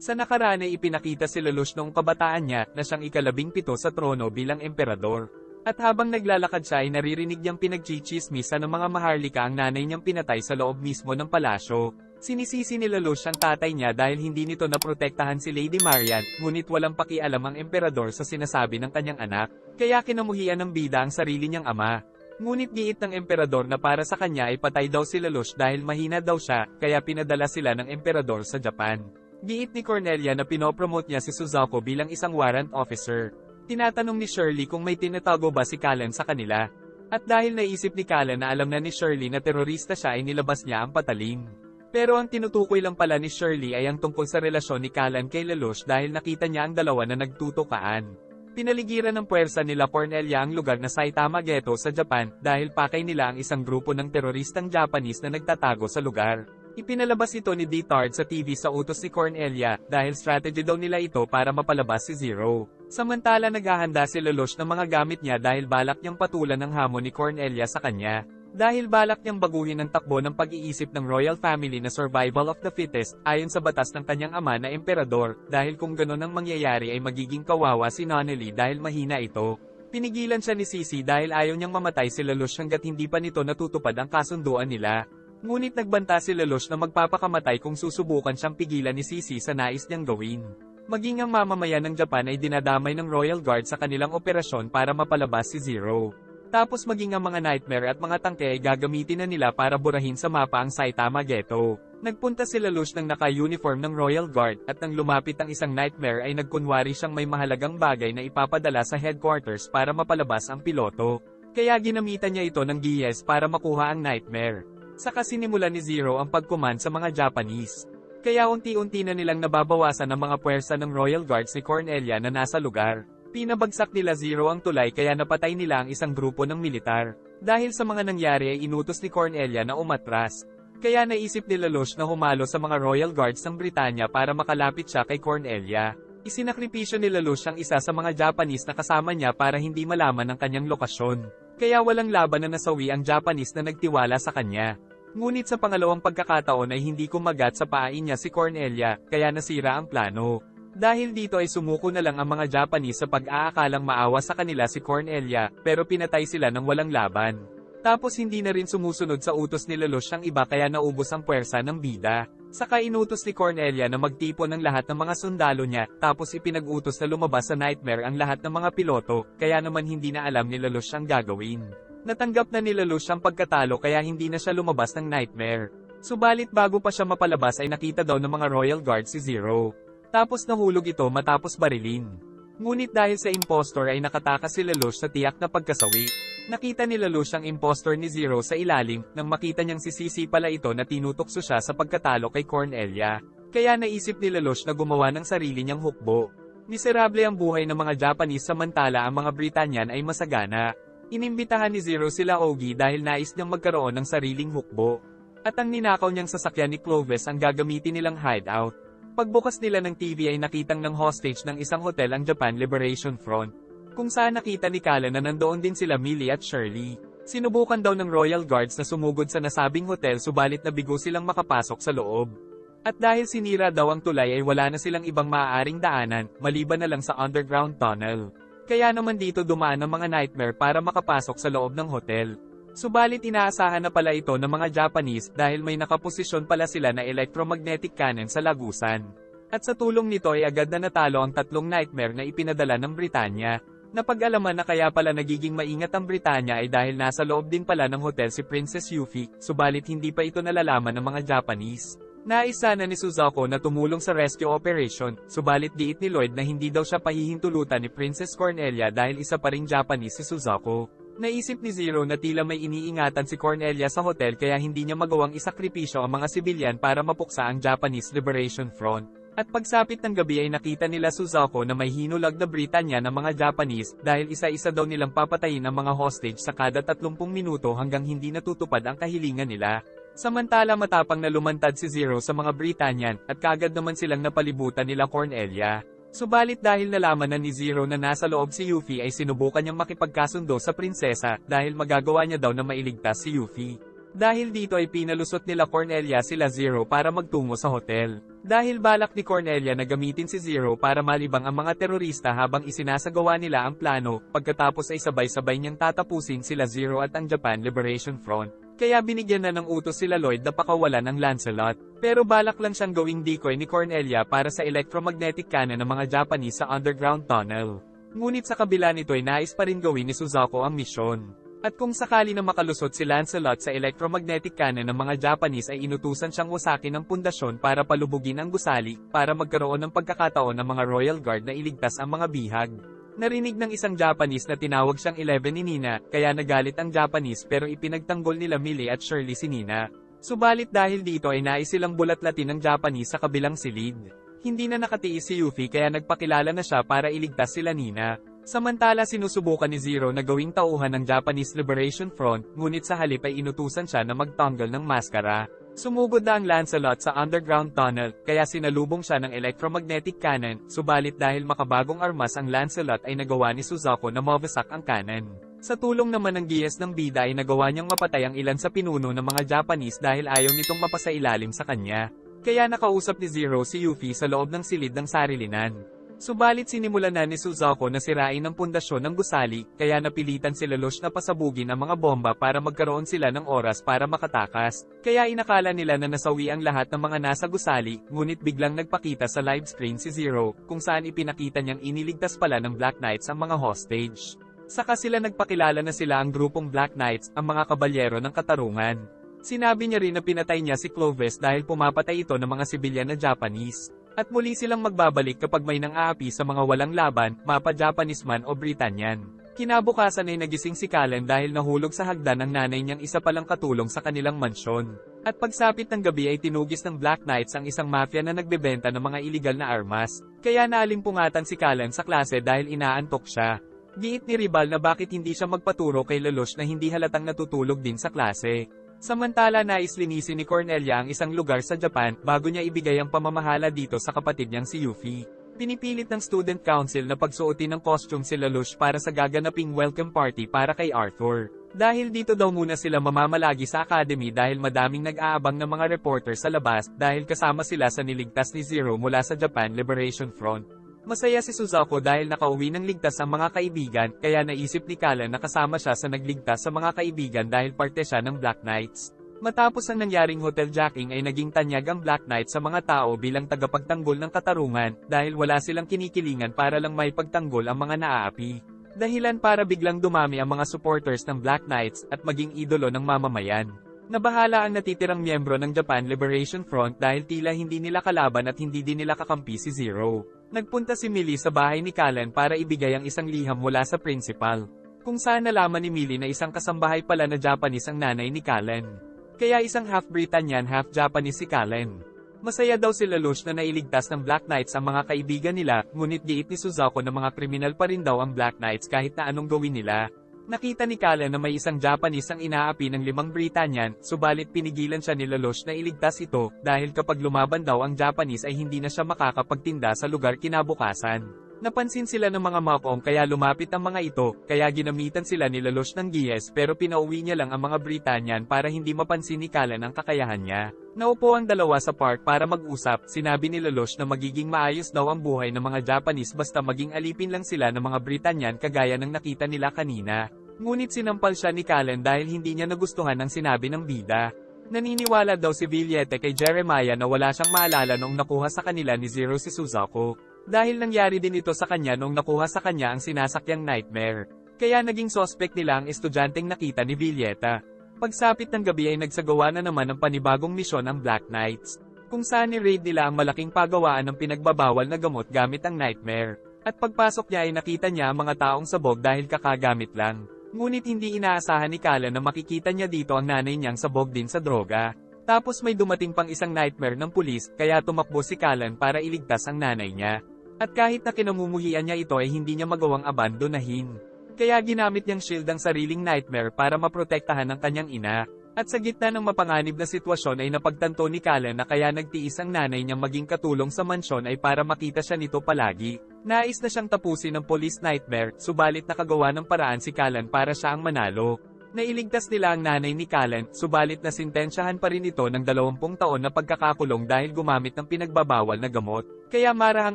Sa nakaraan ay ipinakita si Lelouch noong kabataan niya na siyang ika-17 sa trono bilang emperador. At habang naglalakad siya ay naririnig niyang pinagchichismisa ng mga maharlika ang nanay niyang pinatay sa loob mismo ng palasyo. Sinisisi ni Lelouch ang tatay niya dahil hindi nito naprotektahan si Lady Marian, ngunit walang pakialam ang emperador sa sinasabi ng kanyang anak, kaya kinamuhian ng bida ang sarili niyang ama. Ngunit giit ng emperador na para sa kanya ay patay daw si Lelouch dahil mahina daw siya, kaya pinadala sila ng emperador sa Japan. Giit ni Cornelia na pinopromote niya si Suzaku bilang isang warrant officer. Tinatanong ni Shirley kung may tinatago ba si Callan sa kanila. At dahil naisip ni Callan na alam na ni Shirley na terorista siya ay nilabas niya ang patalim. Pero ang tinutukoy lang pala ni Shirley ay ang tungkol sa relasyon ni Callan kay Lelouch dahil nakita niya ang dalawa na nagtutukaan. Pinaligiran ng puwersa nila Cornelia ang lugar na Saitama Ghetto sa Japan dahil pakay nila ang isang grupo ng teroristang Japanese na nagtatago sa lugar. Ipinalabas ito ni Dtard sa TV sa utos ni Cornelia dahil strategy daw nila ito para mapalabas si Zero. Samantala naghahanda si Lelouch ng mga gamit niya dahil balak niyang patulan ang hamon ni Cornelia sa kanya. Dahil balak niyang baguhin ang takbo ng pag-iisip ng royal family na survival of the fittest, ayon sa batas ng kanyang ama na emperador, dahil kung ganon ang mangyayari ay magiging kawawa si Nonely dahil mahina ito. Pinigilan siya ni Sisi dahil ayaw niyang mamatay si Lelouch hanggat hindi pa nito natutupad ang kasunduan nila. Ngunit nagbanta si Lelouch na magpapakamatay kung susubukan siyang pigilan ni Sisi sa nais niyang gawin. Maging ang mamamayan ng Japan ay dinadamay ng Royal Guard sa kanilang operasyon para mapalabas si Zero. Tapos maging ang mga Nightmare at mga tangke ay gagamitin na nila para burahin sa mapa ang Saitama Ghetto. Nagpunta si Lelouch ng naka-uniform ng Royal Guard at nang lumapit ang isang Nightmare ay nagkunwari siyang may mahalagang bagay na ipapadala sa headquarters para mapalabas ang piloto. Kaya ginamitan niya ito ng GS para makuha ang Nightmare. Saka sinimulan ni Zero ang pag-command sa mga Japanese. Kaya unti-unti na nilang nababawasan ang mga puwersa ng Royal Guards ni Cornelia na nasa lugar. Pinabagsak nila Zero ang tulay kaya napatay nila ang isang grupo ng militar. Dahil sa mga nangyari ay inutos ni Cornelia na umatras. Kaya naisip ni Lelouch na humalo sa mga Royal Guards ng Britanya para makalapit siya kay Cornelia. Isinakripisyo ni Lelouch ang isa sa mga Japanese na kasama niya para hindi malaman ang kanyang lokasyon. Kaya walang laban na nasawi ang Japanese na nagtiwala sa kanya. Ngunit sa pangalawang pagkakataon ay hindi kumagat sa pain niya si Cornelia, kaya nasira ang plano. Dahil dito ay sumuko na lang ang mga Japanese sa pag-aakalang maawa sa kanila si Cornelia, pero pinatay sila ng walang laban. Tapos hindi na rin sumusunod sa utos ni Lelouch ang iba kaya naubos ang puwersa ng bida. Saka inutos ni Cornelia na magtipon ng lahat ng mga sundalo niya, tapos ipinag-utos na lumabas sa Nightmare ang lahat ng mga piloto, kaya naman hindi na alam ni Lelouch ang gagawin. Natanggap na ni Lelouch ang pagkatalo kaya hindi na siya lumabas ng Nightmare. Subalit bago pa siya mapalabas ay nakita daw ng mga Royal Guard si Zero. Tapos nahulog ito matapos barilin. Ngunit dahil sa impostor ay nakatakas si Lelouch sa tiyak na pagkasawi. Nakita ni Lelouch ang impostor ni Zero sa ilalim, nang makita niyang si Sisi pala ito na tinutokso siya sa pagkatalo kay Cornelia. Kaya naisip ni Lelouch na gumawa ng sarili niyang hukbo. Miserable ang buhay ng mga Japanese samantala ang mga Britannian ay masagana. Inimbitahan ni Zero sila Ogi dahil nais niyang magkaroon ng sariling hukbo. At ang ninakaw niyang sasakyan ni Clovis ang gagamitin nilang hideout. Pagbukas nila ng TV ay nakitang ng hostage ng isang hotel ang Japan Liberation Front. Kung saan nakita ni Callan na nandoon din sila Millie at Shirley. Sinubukan daw ng Royal Guards na sumugod sa nasabing hotel subalit nabigo silang makapasok sa loob. At dahil sinira daw ang tulay ay wala na silang ibang maaaring daanan, maliban na lang sa underground tunnel. Kaya naman dito dumaan ang mga Nightmare para makapasok sa loob ng hotel. Subalit inaasahan na pala ito ng mga Japanese dahil may nakaposisyon pala sila na electromagnetic cannon sa lagusan. At sa tulong nito ay agad na natalo ang tatlong Nightmare na ipinadala ng Britanya. Napag-alaman na kaya pala nagiging maingat ang Britanya ay dahil nasa loob din pala ng hotel si Princess Yuffie, subalit hindi pa ito nalalaman ng mga Japanese. Nais sana ni Suzaku na tumulong sa rescue operation, subalit diit ni Lloyd na hindi daw siya pahihintulutan ni Princess Cornelia dahil isa pa ring Japanese si Suzaku. Naisip ni Zero na tila may iniingatan si Cornelia sa hotel kaya hindi niya magawang isakripisyo ang mga sibilyan para mapuksa ang Japanese Liberation Front. At pagsapit ng gabi ay nakita nila Suzaku na may hinulag na Britanya ng mga Japanese dahil isa-isa daw nilang papatayin ang mga hostage sa kada 30 minuto hanggang hindi natutupad ang kahilingan nila. Samantala matapang na lumantad si Zero sa mga Britannian at kaagad naman silang napalibutan nila Cornelia. Subalit dahil nalaman na ni Zero na nasa loob si Yuffie ay sinubukan niyang makipagkasundo sa prinsesa dahil magagawa niya daw na mailigtas si Yuffie. Dahil dito ay pinalusot nila Cornelia sila Zero para magtungo sa hotel. Dahil balak ni Cornelia na gamitin si Zero para malibang ang mga terorista habang isinasagawa nila ang plano, pagkatapos ay sabay-sabay niyang tatapusin sila Zero at ang Japan Liberation Front. Kaya binigyan na ng utos sila Lloyd na pakawalan ang Lancelot. Pero balak lang siyang gawing decoy ni Cornelia para sa electromagnetic cannon ng mga Japanese sa underground tunnel. Ngunit sa kabila nito ay nais pa rin gawin ni Suzaku ang misyon. At kung sakali na makalusot si Lancelot sa electromagnetic cannon ng mga Japanese ay inutusan siyang wasakin ang pundasyon para palubugin ang gusali, para magkaroon ng pagkakataon ng mga Royal Guard na iligtas ang mga bihag. Narinig ng isang Japanese na tinawag siyang 11 ni Nina, kaya nagalit ang Japanese pero ipinagtanggol nila Millie at Shirley si Nina. Subalit dahil dito ay nais silang bulatlatin ng Japanese sa kabilang silid. Hindi na nakatiis si Yuffie kaya nagpakilala na siya para iligtas sila Nina. Samantala sinusubukan ni Zero na gawing tauhan ng Japanese Liberation Front, ngunit sa halip ay inutusan siya na magtanggal ng maskara. Sumugod na ang Lancelot sa underground tunnel, kaya sinalubong siya ng electromagnetic cannon, subalit dahil makabagong armas ang Lancelot ay nagawa ni Suzaku na mawasak ang cannon. Sa tulong naman ng giyes ng bida ay nagawa niyang mapatay ang ilan sa pinuno ng mga Japanese dahil ayaw nitong mapasailalim sa kanya. Kaya nakausap ni Zero si Yuffie sa loob ng silid ng sarilinan. Subalit sinimulan na ni Suzaku na sirain ang pundasyon ng gusali, kaya napilitan sila Lelouch na pasabugin ang mga bomba para magkaroon sila ng oras para makatakas. Kaya inakala nila na nasawi ang lahat ng mga nasa gusali, ngunit biglang nagpakita sa live screen si Zero, kung saan ipinakita niyang iniligtas pala ng Black Knights ang mga hostage. Saka sila nagpakilala na sila ang grupong Black Knights, ang mga kabalyero ng katarungan. Sinabi niya rin na pinatay niya si Clovis dahil pumapatay ito ng mga sibilyan na Japanese. At muli silang magbabalik kapag may nang-aapi sa mga walang laban, mapa-Japanese man o Britannian. Kinabukasan ay nagising si Callan dahil nahulog sa hagdan ng nanay niyang isa palang katulong sa kanilang mansyon. At pagsapit ng gabi ay tinugis ng Black Knights ang isang mafia na nagbebenta ng mga iligal na armas. Kaya naalimpungatan si Callan sa klase dahil inaantok siya. Giit ni Ribal na bakit hindi siya magpaturo kay Lelouch na hindi halatang natutulog din sa klase. Samantala nais linisin ni Cornelia ang isang lugar sa Japan bago niya ibigay ang pamamahala dito sa kapatid niyang si Yuffie. Pinipilit ng Student Council na pagsuotin ng costume si Lelouch para sa gaganaping welcome party para kay Arthur. Dahil dito daw muna sila mamamalagi sa academy dahil madaming nag-aabang ng mga reporter sa labas dahil kasama sila sa niligtas ni Zero mula sa Japan Liberation Front. Masaya si Suzaku dahil nakauwi ng ligtas ang mga kaibigan, kaya naisip ni Callan na kasama siya sa nagligtas sa mga kaibigan dahil parte siya ng Black Knights. Matapos ang nangyaring hoteljacking ay naging tanyag ang Black Knights sa mga tao bilang tagapagtanggol ng katarungan, dahil wala silang kinikilingan para lang may pagtanggol ang mga naaapi. Dahilan para biglang dumami ang mga supporters ng Black Knights at maging idolo ng mamamayan. Nabahala ang natitirang miyembro ng Japan Liberation Front dahil tila hindi nila kalaban at hindi din nila kakampi si Zero. Nagpunta si Millie sa bahay ni Callan para ibigay ang isang liham mula sa principal. Kung saan nalaman ni Millie na isang kasambahay pala na Japanese ang nanay ni Callan. Kaya isang half-Britannian half-Japanese si Callan. Masaya daw si Lelouch na nailigtas ng Black Knights ang mga kaibigan nila, ngunit giit ni Suzaku na mga kriminal pa rin daw ang Black Knights kahit na anong gawin nila. Nakita ni Callan na may isang Japanese ang inaapi ng 5 Britannian, subalit pinigilan siya ni Lelouch na iligtas ito, dahil kapag lumaban daw ang Japanese ay hindi na siya makakapagtinda sa lugar kinabukasan. Napansin sila ng mga Mapom kaya lumapit ang mga ito, kaya ginamitan sila ni Lelouch ng giyes pero pinauwi niya lang ang mga Britannian para hindi mapansin ni Callan ang kakayahan niya. Naupo ang dalawa sa park para mag-usap, sinabi ni Lelouch na magiging maayos daw ang buhay ng mga Japanese basta maging alipin lang sila ng mga Britannian kagaya ng nakita nila kanina. Ngunit sinampal siya ni Callan dahil hindi niya nagustuhan ang sinabi ng bida. Naniniwala daw si Villete kay Jeremiah na wala siyang maalala noong nakuha sa kanila ni Zero si Suzaku. Dahil nangyari din ito sa kanya noong nakuha sa kanya ang sinasakyang nightmare. Kaya naging suspect nila ang estudyanteng nakita ni Villeta. Pagsapit ng gabi ay nagsagawa na naman ng panibagong misyon ang Black Knights. Kung saan ni-raid nila ang malaking pagawaan ng pinagbabawal na gamot gamit ang nightmare. At pagpasok niya ay nakita niya ang mga taong sabog dahil kakagamit lang. Ngunit hindi inaasahan ni Callan na makikita niya dito ang nanay niyang sabog din sa droga. Tapos may dumating pang isang nightmare ng pulis, kaya tumakbo si Callan para iligtas ang nanay niya. At kahit na kinamumuhian niya ito ay hindi niya magawang abandonahin. Kaya ginamit niyang shield ang sariling nightmare para maprotektahan ang kanyang ina. At sa gitna ng mapanganib na sitwasyon ay napagtanto ni Callan na kaya nagtiis ang nanay niyang maging katulong sa mansyon ay para makita siya nito palagi. Nais na siyang tapusin ng police nightmare, subalit nakagawa ng paraan si Callan para siya ang manalo. Nailigtas nila ang nanay ni Callan, subalit nasintensyahan pa rin ito ng 20 taon na pagkakakulong dahil gumamit ng pinagbabawal na gamot. Kaya marahang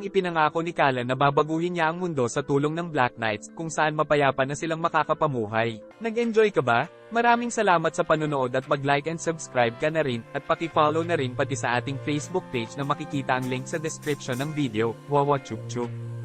ipinangako ni Callan na babaguhin niya ang mundo sa tulong ng Black Knights, kung saan mapayapa na silang makakapamuhay. Nag-enjoy ka ba? Maraming salamat sa panonood at mag-like and subscribe ka na rin, at paki-follow na rin pati sa ating Facebook page na makikita ang link sa description ng video. Wawa chup chup.